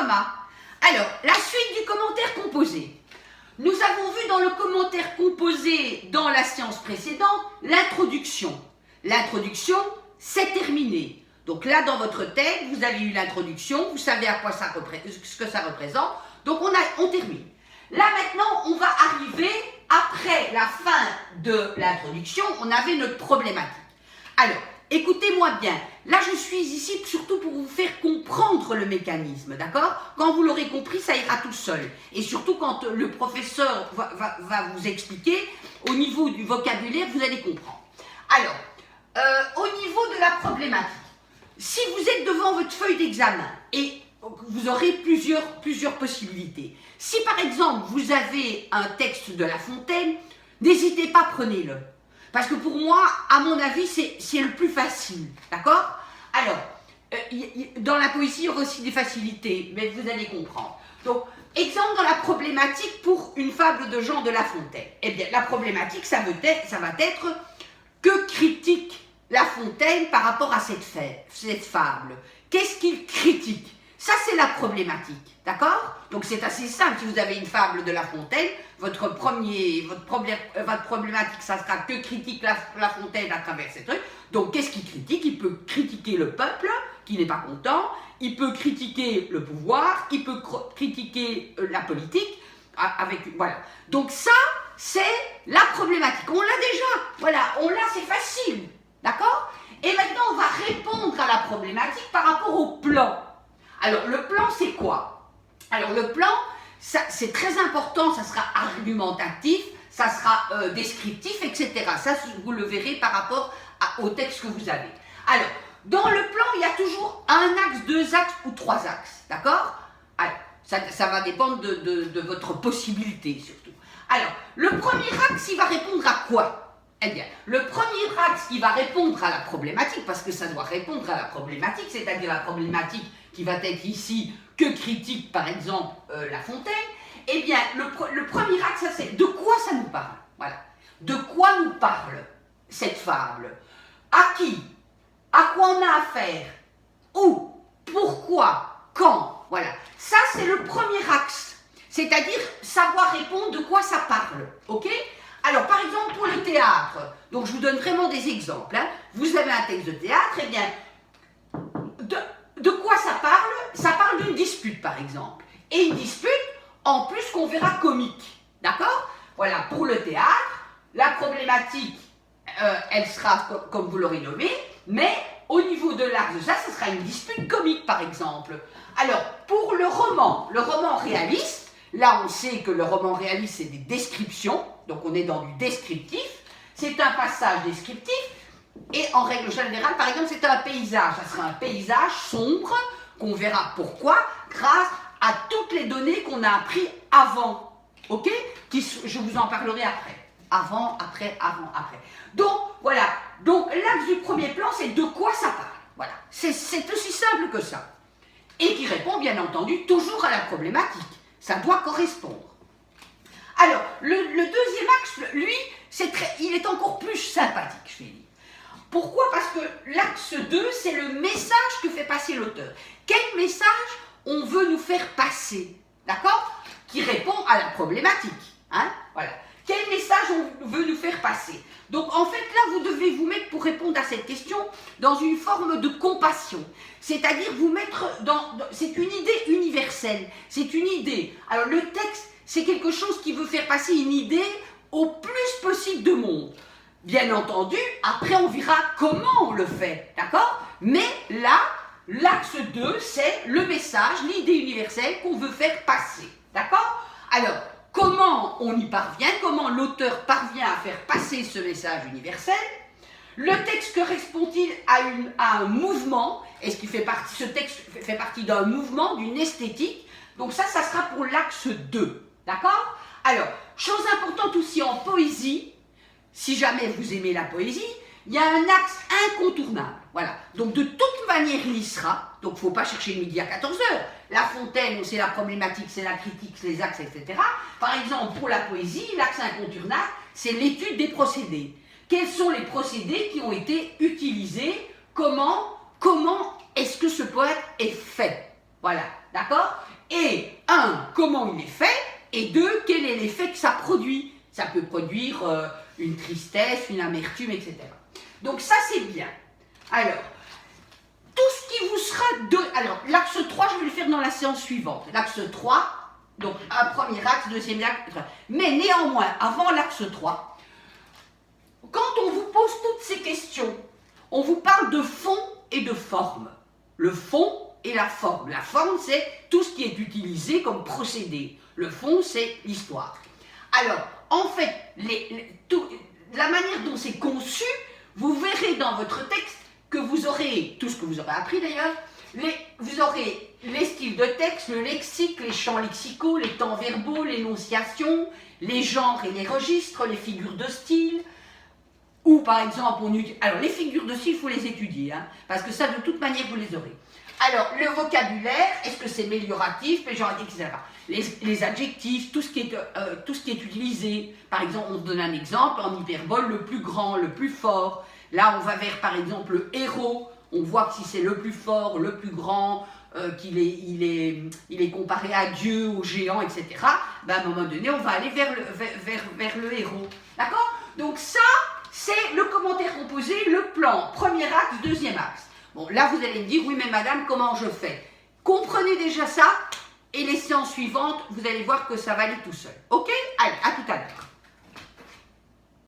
maman. Alors, la suite du commentaire composé. Nous avons vu dans le commentaire composé dans la séance précédente l'introduction. L'introduction, c'est terminé. Donc là, dans votre tête, vous avez eu l'introduction, vous savez à quoi ça ce que ça représente. Donc on termine. Là maintenant, on va arriver, après la fin de l'introduction, on avait notre problématique. Alors, écoutez-moi bien. Là, je suis ici surtout pour vous faire comprendre le mécanisme, d'accord? Quand vous l'aurez compris, ça ira tout seul. Et surtout quand le professeur va vous expliquer, au niveau du vocabulaire, vous allez comprendre. Alors, au niveau de la problématique, si vous êtes devant votre feuille d'examen, et vous aurez plusieurs possibilités. Si par exemple, vous avez un texte de La Fontaine, n'hésitez pas, prenez-le. Parce que pour moi, à mon avis, c'est le plus facile, d'accord? Alors, dans la poésie, il y aura aussi des facilités, mais vous allez comprendre. Donc, exemple dans la problématique pour une fable de Jean de La Fontaine. Eh bien, la problématique, ça va être que critique La Fontaine par rapport à cette fable. Qu'est-ce qu'il critique? Ça, c'est la problématique, d'accord? Donc, c'est assez simple. Si vous avez une fable de La Fontaine, votre problématique, ça sera que critique la Fontaine à travers ces trucs. Donc, qu'est-ce qu'il critique? Il peut critiquer le peuple qui n'est pas content, il peut critiquer le pouvoir, il peut critiquer la politique, voilà. Donc, ça, c'est la problématique. On l'a déjà, voilà, c'est facile, d'accord? Et maintenant, on va répondre à la problématique par rapport au plan. Alors, le plan, c'est quoi? Alors, le plan, c'est très important, ça sera argumentatif, ça sera descriptif, etc. Ça, vous le verrez par rapport au texte que vous avez. Alors, dans le plan, il y a toujours un axe, 2 axes ou 3 axes, d'accord? Alors, ça va dépendre de votre possibilité, surtout. Alors, le premier axe, il va répondre à quoi? Eh bien, le premier axe qui va répondre à la problématique, parce que ça doit répondre à la problématique, c'est-à-dire la problématique qui va être ici, que critique par exemple La Fontaine, eh bien, le premier axe, ça c'est de quoi ça nous parle? Voilà. De quoi nous parle cette fable? À qui? À quoi on a affaire? Où? Pourquoi? Quand? Voilà. Ça, c'est le premier axe. C'est-à-dire savoir répondre de quoi ça parle. Ok? Alors, par exemple, pour le théâtre, donc je vous donne vraiment des exemples. Hein. Vous avez un texte de théâtre, eh bien, de quoi ça parle? Ça parle d'une dispute, par exemple. Et une dispute, en plus, qu'on verra comique. D'accord? Voilà, pour le théâtre, la problématique, elle sera, comme vous l'aurez nommé, mais au niveau de l'axe de ça, ce sera une dispute comique, par exemple. Alors, pour le roman réaliste, là, on sait que le roman réaliste, c'est des descriptions, donc on est dans du descriptif. C'est un passage descriptif, et en règle générale, par exemple, c'est un paysage. Ça sera un paysage sombre, qu'on verra pourquoi, grâce à toutes les données qu'on a apprises avant. Ok? Je vous en parlerai après. Avant, après. Donc, voilà. Donc, l'axe du premier plan, c'est de quoi ça parle. Voilà. C'est aussi simple que ça. Et qui répond, bien entendu, toujours à la problématique. Ça doit correspondre. Alors, le deuxième axe, lui, il est encore plus sympathique, je vais dire. Pourquoi? Parce que l'axe 2, c'est le message que fait passer l'auteur. Quel message on veut nous faire passer? D'accord? Qui répond à la problématique. Hein? Voilà. Quel message on veut nous faire passer? Donc, en fait, là, vous devez vous mettre, pour répondre à cette question, dans une forme de compassion. C'est-à-dire vous mettre c'est une idée universelle. C'est une idée. Alors, le texte, c'est quelque chose qui veut faire passer une idée au plus possible de monde. Bien entendu, après, on verra comment on le fait. D'accord? Mais là, l'axe 2, c'est le message, l'idée universelle qu'on veut faire passer. D'accord? Alors, comment on y parvient? Comment l'auteur parvient à faire passer ce message universel? Le texte correspond-il à un mouvement? Est-ce qu'il ce texte fait partie d'un mouvement, d'une esthétique? Donc ça sera pour l'axe 2. D'accord? Alors, chose importante aussi en poésie, si jamais vous aimez la poésie, il y a un axe incontournable. Voilà. Donc, de toute manière, il y sera. Donc, il ne faut pas chercher le midi à 14h. La Fontaine, c'est la problématique, c'est la critique, c'est les axes, etc. Par exemple, pour la poésie, l'axe incontournable, c'est l'étude des procédés. Quels sont les procédés qui ont été utilisés? Comment est-ce que ce poète est fait? Voilà. D'accord? Et un, comment il est fait, et deux, quel est l'effet que ça produit. Ça peut produire une tristesse, une amertume, etc. Donc ça, c'est bien. Alors, tout ce qui vous sera Alors, l'axe 3, je vais le faire dans la séance suivante. L'axe 3, donc un premier axe, deuxième axe. Mais néanmoins, avant l'axe 3, quand on vous pose toutes ces questions, on vous parle de fond et de forme. Le fond et la forme. La forme, c'est tout ce qui est utilisé comme procédé. Le fond, c'est l'histoire. Alors, en fait, la manière dont c'est conçu, vous verrez dans votre texte que vous aurez, tout ce que vous aurez appris d'ailleurs, vous aurez les styles de texte, le lexique, les champs lexicaux, les temps verbaux, l'énonciation, les genres et les registres, les figures de style, ou par exemple, alors les figures de style, il faut les étudier, hein, parce que ça, de toute manière, vous les aurez. Alors, le vocabulaire, est-ce que c'est mélioratif, péjoratif, etc. Les adjectifs, tout ce qui est utilisé. Par exemple, on donne un exemple, en hyperbole, le plus grand, le plus fort. Là, on va vers, par exemple, le héros. On voit que si c'est le plus fort, le plus grand, qu'il est comparé à Dieu, au géant, etc., ben, à un moment donné, on va aller vers le héros. D'accord? Donc ça, c'est le commentaire composé, le plan, premier axe, deuxième axe. Bon, là, vous allez me dire, oui, mais madame, comment je fais? Comprenez déjà ça, et les séances suivantes, vous allez voir que ça va aller tout seul. Ok? Allez, à tout à l'heure.